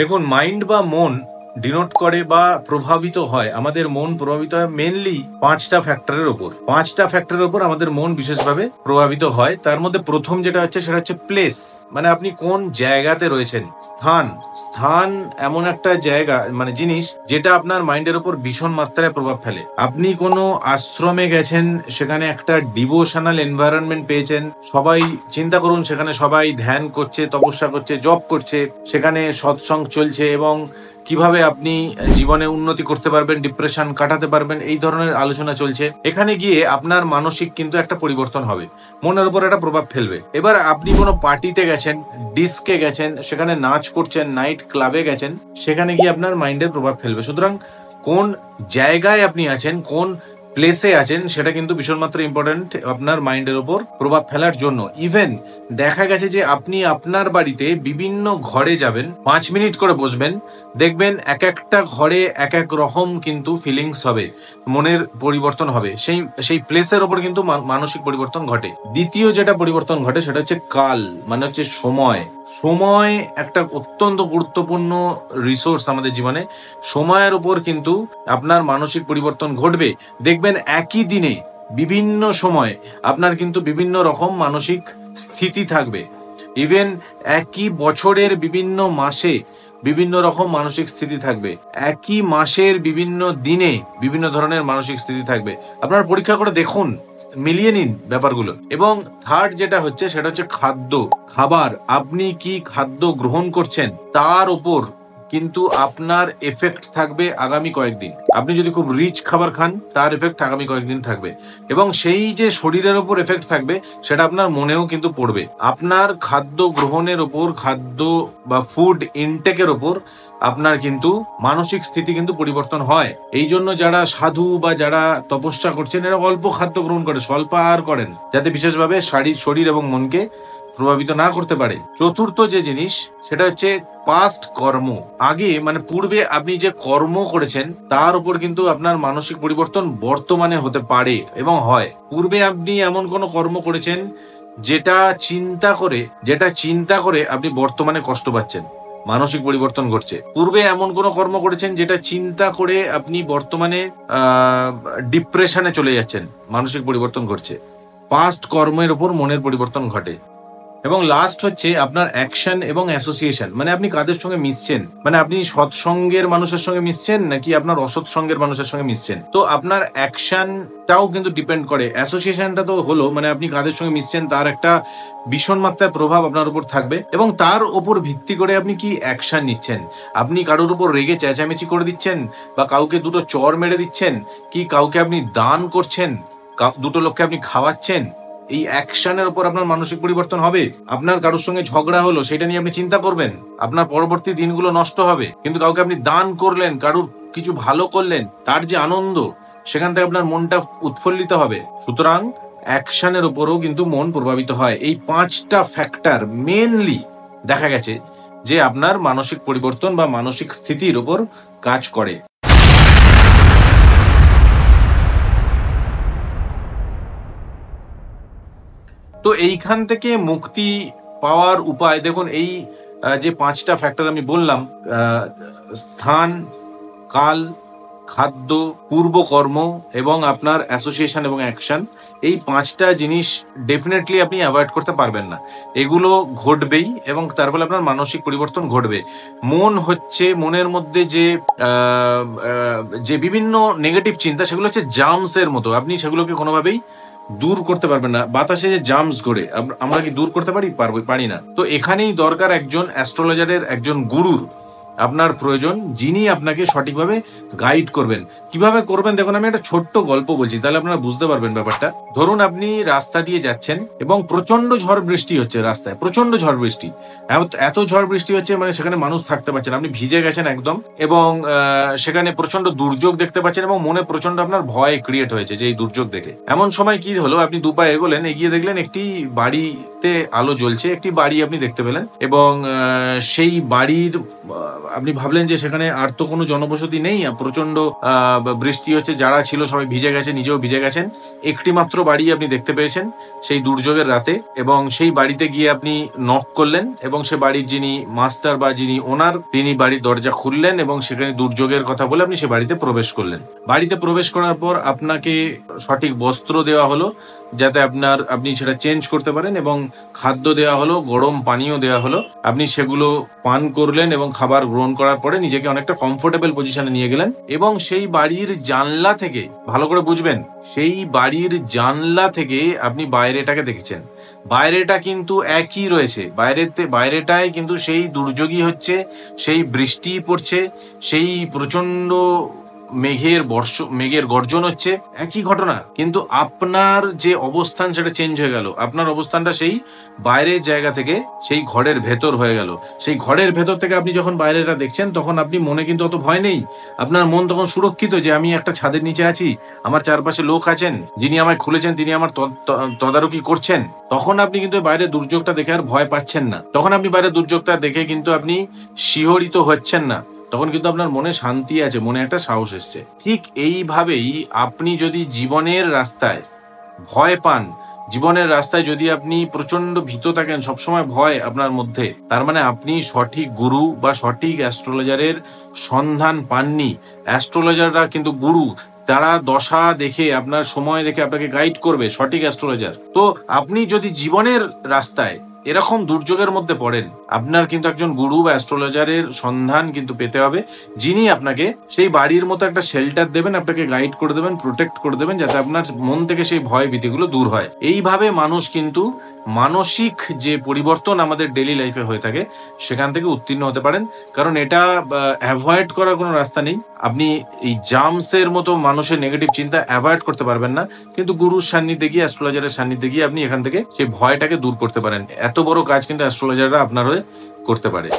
দেখুন, মাইন্ড বা মন ডিনোট করে বা প্রভাবিত হয়, আমাদের মন প্রভাবিত হয় মেনলি 5টা ফ্যাক্টরের ওপর আমাদের মন বিশেষভাবে প্রভাবিত হয়। তার মধ্যে প্রথম যেটা হচ্ছে সেটা হচ্ছে প্লেস, মানে আপনি কোন জায়গাতে রয়েছেন। স্থান এমন একটা জায়গা, মানে জিনিস, যেটা আপনার মাইন্ডের ওপর ভীষণ মাত্রায় প্রভাব ফেলে। আপনি কোনো আশ্রমে গেছেন, সেখানে একটা ডিভোশনাল এনভায়রনমেন্ট পেয়েছেন, সবাই চিন্তা করুন, সেখানে সবাই ধ্যান করছে, তপস্যা করছে, জপ করছে, সেখানে সৎসঙ্গ চলছে এবং কিভাবে আপনি জীবনে উন্নতি করতে পারবেন, ডিপ্রেশন কাটাতে পারবেন, এই ধরনের আলোচনা চলছে। এখানে গিয়ে আপনার মানসিক কিন্তু একটা পরিবর্তন হবে, মনের উপর একটা প্রভাব ফেলবে। এবার আপনি কোনো পার্টিতে গেছেন, ডিস্কে গেছেন, সেখানে নাচ করছেন, নাইট ক্লাবে গেছেন, সেখানে গিয়ে আপনার মাইন্ডের প্রভাব ফেলবে। সুতরাং কোন জায়গায় আপনি আছেন, কোন প্লেসে আছেন, সেটা কিন্তু ভীষণ মাত্রা ইম্পর্টেন্ট আপনার মাইন্ডের ওপর প্রভাব ফেলার জন্য। ইভেন দেখা গেছে যে আপনি আপনার বাড়িতে বিভিন্ন ঘরে যাবেন, 5 মিনিট করে বসবেন, দেখবেন এক একটা ঘরে এক এক রকম কিন্তু ফিলিংস হবে, মনের পরিবর্তন হবে, সেই প্লেসের ওপর কিন্তু মানসিক পরিবর্তন ঘটে। দ্বিতীয় যেটা পরিবর্তন ঘটে সেটা হচ্ছে কাল, মানে হচ্ছে সময়। সময় একটা অত্যন্ত গুরুত্বপূর্ণ রিসোর্স আমাদের জীবনে। সময়ের উপর কিন্তু আপনার মানসিক পরিবর্তন ঘটবে। দেখবেন একই দিনে বিভিন্ন সময় আপনার কিন্তু বিভিন্ন রকম মানসিক স্থিতি থাকবে। ইভেন একই বছরের বিভিন্ন মাসে বিভিন্ন রকম মানসিক স্থিতি থাকবে, একই মাসের বিভিন্ন দিনে বিভিন্ন ধরনের মানসিক স্থিতি থাকবে। আপনারা পরীক্ষা করে দেখুন, মিলিয়ে নিন ব্যাপারগুলো। এবং থার্ড যেটা হচ্ছে সেটা হচ্ছে খাবার। আপনি কি খাদ্য গ্রহণ করছেন তার উপর কিন্তু আপনার এফেক্ট থাকবে আগামী কয়েকদিন। আপনি যদি খুব রিচ খাবার খান, তার এফেক্ট আগামী কয়েকদিন থাকবে, এবং সেই যে শরীরের ওপর এফেক্ট থাকবে সেটা আপনার মনেও কিন্তু পড়বে। আপনার খাদ্য গ্রহণের ওপর, খাদ্য বা ফুড ইনটেকের ওপর আপনার কিন্তু মানসিক স্থিতি কিন্তু পরিবর্তন হয়। এই জন্য যারা সাধু বা যারা তপস্যা করছেন, এরা অল্প খাদ্য গ্রহণ করে, স্বল্প আহার করেন, যাতে বিশেষভাবে শরীর এবং মনকে প্রভাবিত না করতে পারে। চতুর্থ যে জিনিস সেটা হচ্ছে পাস্ট কর্ম। আগে, মানে পূর্বে আপনি যে কর্ম করেছেন তার উপর কিন্তু আপনার মানসিক পরিবর্তন বর্তমানে হতে পারে এবং হয়। পূর্বে আপনি এমন কোনো কর্ম করেছেন যেটা চিন্তা করে আপনি বর্তমানে কষ্ট পাচ্ছেন, মানসিক পরিবর্তন ঘটছে। পূর্বে এমন কোনো কর্ম করেছেন যেটা চিন্তা করে আপনি বর্তমানে ডিপ্রেশনে চলে যাচ্ছেন, মানসিক পরিবর্তন ঘটছে। পাস্ট কর্মের উপর মনের পরিবর্তন ঘটে। এবং লাস্ট হচ্ছে আপনার অ্যাকশন এবং অ্যাসোসিয়েশন, মানে আপনি কাদের সঙ্গে মিশছেন, মানে আপনি সৎসঙ্গের মানুষের সঙ্গে মিশছেন নাকি আপনার অসৎ সঙ্গের মানুষের সঙ্গে মিশছেন। তো আপনার অ্যাকশনটাও কিন্তু ডিপেন্ড করে, অ্যাসোসিয়েশনটা তো হলো, মানে আপনি কাদের সঙ্গে মিশছেন তার একটা ভীষণ মাত্রায় প্রভাব আপনার উপর থাকবে, এবং তার উপর ভিত্তি করে আপনি কি অ্যাকশন নিচ্ছেন। আপনি কারোর উপর রেগে চেঁচামেচি করে দিচ্ছেন, বা কাউকে দুটো চর মেরে দিচ্ছেন, কি কাউকে আপনি দান করছেন, দুটো লোককে আপনি খাওয়াচ্ছেন, এই অ্যাকশনের উপর আপনার মানসিক পরিবর্তন হবে। আপনার কারোর সঙ্গে ঝগড়া হলো, সেটা নিয়ে আপনি চিন্তা করবেন, আপনার পরবর্তী দিনগুলো নষ্ট হবে। কিন্তু কাউকে আপনি দান করলেন, কারোর কিছু ভালো করলেন, তার যে আনন্দ, সেখান থেকে আপনার মনটা উৎফুল্লিত হবে। সুতরাং অ্যাকশনের উপরও কিন্তু মন প্রভাবিত হয়। এই 5টা ফ্যাক্টর মেনলি দেখা গেছে যে আপনার মানসিক পরিবর্তন বা মানসিক স্থিতির উপর কাজ করে। তো এইখান থেকে মুক্তি পাওয়ার উপায় দেখুন, এই যে 5টা ফ্যাক্টর আমি বললাম, স্থান, কাল, খাদ্য, পূর্বকর্ম এবং আপনার অ্যাসোসিয়েশন এবং অ্যাকশন, এই 5টা জিনিস ডেফিনেটলি আপনি অ্যাভয়েড করতে পারবেন না। এগুলো ঘটবেই এবং তার ফলে আপনার মানসিক পরিবর্তন ঘটবে। মন হচ্ছে, মনের মধ্যে যে বিভিন্ন নেগেটিভ চিন্তা, সেগুলো হচ্ছে জার্মসের মতো, আপনি সেগুলোকে কোনোভাবেই দূর করতে পারবেন না। বাতাসে যে জার্মস ঘোরে, আমরা কি দূর করতে পারি না। তো এখানেই দরকার একজন অ্যাস্ট্রোলজারের, একজন গুরুর আপনার প্রয়োজন, যিনি আপনাকে সঠিকভাবে গাইড করবেন। কিভাবে করবেন দেখুন, আমি একটা ছোট্ট গল্প বলছি, তাহলে আপনারা বুঝতে পারবেন ব্যাপারটা। ধরুন আপনি রাস্তা দিয়ে যাচ্ছেন এবং প্রচন্ড ঝড় বৃষ্টি হচ্ছে, রাস্তায় প্রচন্ড ঝড় বৃষ্টি, এত ঝড় বৃষ্টি হচ্ছে, মানে সেখানে মানুষ থাকতে পারছেন, আপনি ভিজে গেছেন একদম, এবং সেখানে প্রচন্ড দুর্যোগ দেখতে পাচ্ছেন, এবং মনে প্রচন্ড আপনার ভয় ক্রিয়েট হয়েছে যে এই দুর্যোগ দেখে। এমন সময় কি হলো, আপনি 2 পা এগোলেন, এগিয়ে দেখলেন একটি বাড়িতে আলো জ্বলছে, একটি বাড়ি আপনি দেখতে পেলেন, এবং সেই বাড়ির আপনি ভাবলেন যে সেখানে আর তো কোনো জনবসতি নেই, প্রচন্ড বৃষ্টি হচ্ছে, যারা ছিল সবাই ভিজে গেছে, নিজেও ভিজে গেছেন, একটি মাত্র বাড়ি আপনি দেখতে পেয়েছেন সেই দুর্যোগের রাতে, এবং সেই বাড়িতে গিয়ে আপনি নক করলেন এবং সে বাড়ির যিনি মাস্টার বা যিনি ওনার, তিনি বাড়ির দরজা খুললেন এবং সেখানে দুর্যোগের কথা বলে আপনি সে বাড়িতে প্রবেশ করলেন। বাড়িতে প্রবেশ করার পর আপনাকে সঠিক বস্ত্র দেওয়া হলো যাতে আপনি সেটা চেঞ্জ করতে পারেন, এবং খাদ্য দেওয়া হলো, গরম পানীয় দেওয়া হলো, আপনি সেগুলো পান করলেন এবং খাবার গ্রহণ করার পরে নিজেকে অনেকটা কমফোর্টেবল পজিশনে নিয়ে গেলেন, এবং সেই বাড়ির জানলা থেকে, ভালো করে বুঝবেন, সেই বাড়ির জানলা থেকে আপনি বাইরেটাকে দেখেছেন। বাইরেটা কিন্তু একই রয়েছে, বাইরেটায় কিন্তু সেই দুর্যোগই হচ্ছে, সেই বৃষ্টি পড়ছে, সেই প্রচন্ড মেঘের গর্জন হচ্ছে, একই ঘটনা, কিন্তু আপনার যে অবস্থান সেটা চেঞ্জ হয়ে গেল। আপনার অবস্থানটা সেই বাইরের জায়গা থেকে সেই ঘরের ভেতর হয়ে গেল। সেই ঘরের ভেতর থেকে আপনি যখন বাইরেটা দেখছেন তখন আপনি মনে কিন্তু অত ভয় নেই, আপনার মন তখন সুরক্ষিত যে আমি একটা ছাদের নিচে আছি, আমার চারপাশে লোক আছেন, যিনি আমায় খুলেছেন তিনি আমার তদারকি করছেন। তখন আপনি কিন্তু বাইরের দুর্যোগটা দেখে আর ভয় পাচ্ছেন না, তখন আপনি বাইরের দুর্যোগটা দেখে কিন্তু আপনি শিহরিত হচ্ছেন না, তখন কিন্তু আপনার মনে শান্তি আছে, মনে একটা সাহস এসছে। ঠিক এইভাবেই আপনি যদি জীবনের রাস্তায় ভয় পান, জীবনের রাস্তায় যদি আপনি প্রচন্ড ভীত থাকেন, সবসময় ভয় আপনার মধ্যে, তার মানে আপনি সঠিক গুরু বা সঠিক অ্যাস্ট্রোলজারের সন্ধান পাননি। অ্যাস্ট্রোলজাররা কিন্তু গুরু, তারা দশা দেখে, আপনার সময় দেখে আপনাকে গাইড করবে, সঠিক অ্যাস্ট্রোলজার। তো আপনি যদি জীবনের রাস্তায় এরকম দুর্যোগের মধ্যে পড়েন, আপনার কিন্তু একজন গুরু বা অ্যাস্ট্রোলজারের সন্ধান কিন্তু পেতে হবে, যিনি আপনাকে সেই বাড়ির মতো একটা শেল্টার দেবেন, আপনাকে গাইড করে দেবেন, প্রোটেক্ট করে দেবেন, যাতে আপনার মন থেকে সেই ভয় ভীতিগুলো দূর হয়। এইভাবে মানুষ কিন্তু মানসিক যে পরিবর্তন আমাদের ডেইলি লাইফে হয়ে থাকে সেখান থেকে উত্তীর্ণ হতে পারেন, কারণ এটা অ্যাভয়েড করার কোনো রাস্তা নেই। আপনি এই জার্মসের মতো মানুষের নেগেটিভ চিন্তা অ্যাভয়েড করতে পারবেন না, কিন্তু গুরুর সান্নিধ্যে গিয়ে, অ্যাস্ট্রোলজারের সান্নিধ্যে গিয়ে আপনি এখান থেকে সেই ভয়টাকে দূর করতে পারেন। এত বড় কাজ কিন্তু অ্যাস্ট্রোলজাররা আপনার হয়ে করতে পারে।